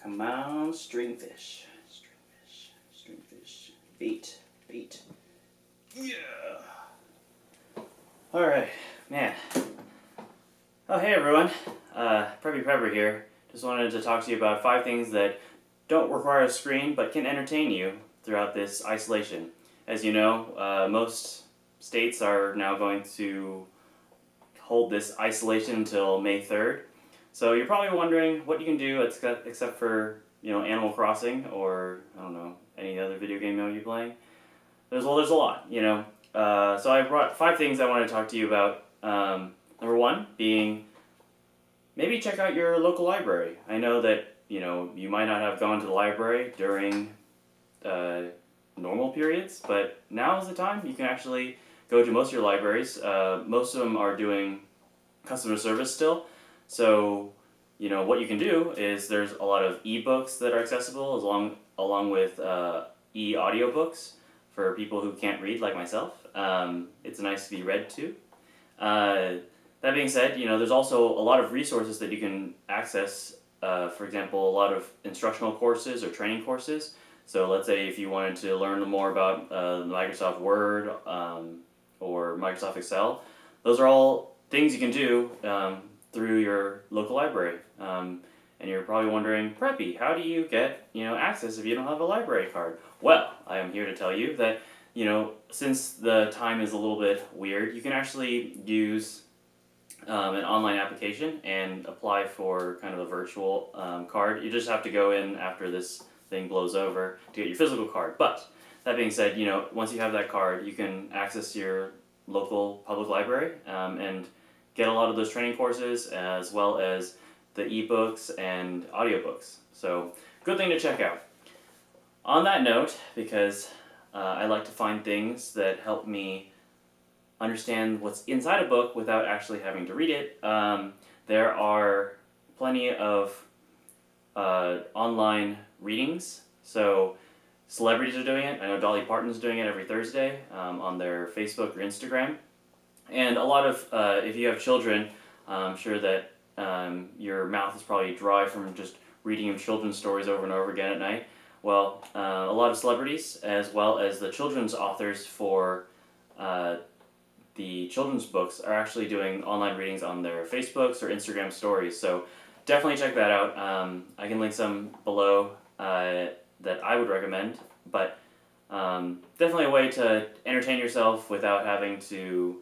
Come on, stringfish. Stringfish. Stringfish. Bait. Bait. Yeah. Alright, man. Oh, hey everyone. Preppy Pepper here. Just wanted to talk to you about 5 things that don't require a screen but can entertain you throughout this isolation. As you know, most states are now going to hold this isolation until May 3rd. So you're probably wondering what you can do except for, Animal Crossing or, I don't know, any other video game you're playing. There's a lot, So I brought 5 things I want to talk to you about. Number 1 being maybe check out your local library. I know that, you might not have gone to the library during normal periods, but now is the time. You can actually go to most of your libraries. Most of them are doing customer service still. So, what you can do is there's a lot of ebooks that are accessible along with e-audiobooks for people who can't read like myself. It's nice to be read to. That being said, there's also a lot of resources that you can access. For example, a lot of instructional courses or training courses. So let's say if you wanted to learn more about Microsoft Word or Microsoft Excel, those are all things you can do through your local library. And you're probably wondering, Preppy, how do you get access if you don't have a library card? Well, I am here to tell you that since the time is a little bit weird, you can actually use an online application and apply for kind of a virtual card. You just have to go in after this thing blows over to get your physical card. But that being said, once you have that card, you can access your local public library and get a lot of those training courses as well as the ebooks and audiobooks. So, good thing to check out. On that note, because I like to find things that help me understand what's inside a book without actually having to read it, there are plenty of online readings. So celebrities are doing it. I know Dolly Parton's doing it every Thursday on their Facebook or Instagram. And a lot of, if you have children, I'm sure that your mouth is probably dry from just reading of children's stories over and over again at night. Well, a lot of celebrities, as well as the children's authors for the children's books, are actually doing online readings on their Facebooks or Instagram stories. So definitely check that out. I can link some below that I would recommend, but definitely a way to entertain yourself without having to,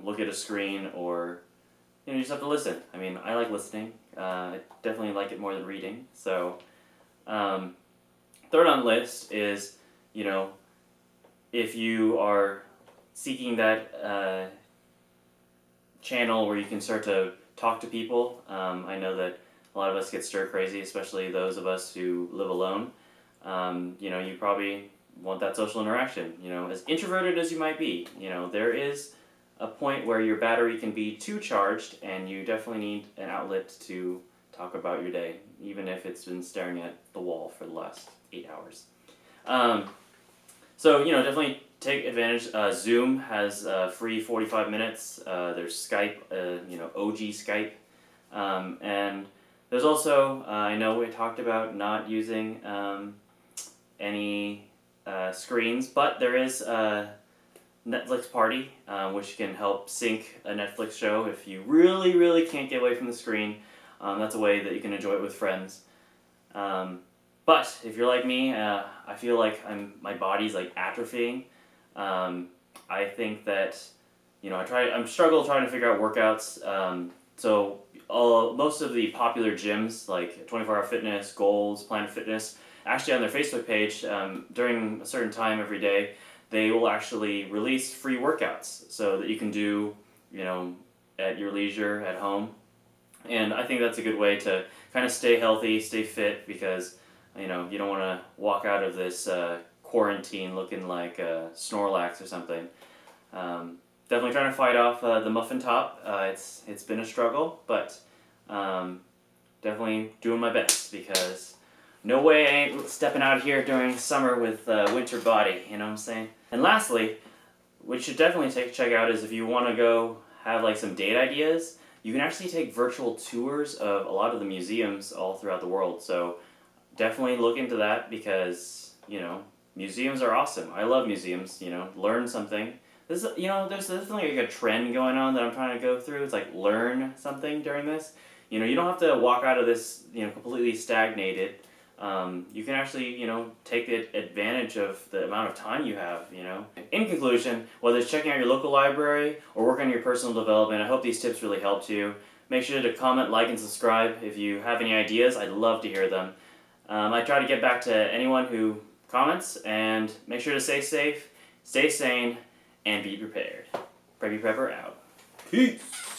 look at a screen or, you just have to listen. I mean, I like listening. I definitely like it more than reading. So, third on the list is, if you are seeking that channel where you can start to talk to people. I know that a lot of us get stir crazy, especially those of us who live alone. You probably want that social interaction. As introverted as you might be, there is a point where your battery can be too charged, and you definitely need an outlet to talk about your day, even if it's been staring at the wall for the last 8 hours. So, definitely take advantage. Zoom has free 45 minutes. There's Skype, OG Skype. And there's also, I know we talked about not using any screens, but there is Netflix Party, which can help sync a Netflix show if you really, really can't get away from the screen. That's a way that you can enjoy it with friends. But if you're like me, I feel like my body's like atrophying. I think that, I'm struggling trying to figure out workouts. So most of the popular gyms like 24 Hour Fitness, Goals, Planet Fitness, actually on their Facebook page, during a certain time every day, they will actually release free workouts so that you can do, at your leisure at home. And I think that's a good way to kind of stay healthy, stay fit, because, you don't want to walk out of this quarantine looking like Snorlax or something. Definitely trying to fight off the muffin top. It's been a struggle, but definitely doing my best, because no way I ain't stepping out here during summer with winter body, you know what I'm saying? And lastly, what you should definitely check out is if you want to go have like some date ideas, you can actually take virtual tours of a lot of the museums all throughout the world. So definitely look into that because, museums are awesome. I love museums, learn something. There's definitely like a trend going on that I'm trying to go through. It's like learn something during this. You don't have to walk out of this, completely stagnated. You can actually, take advantage of the amount of time you have, In conclusion, whether it's checking out your local library or working on your personal development, I hope these tips really helped you. Make sure to comment, like, and subscribe. If you have any ideas, I'd love to hear them. I try to get back to anyone who comments, and make sure to stay safe, stay sane, and be prepared. Preppy Prepper out. Peace!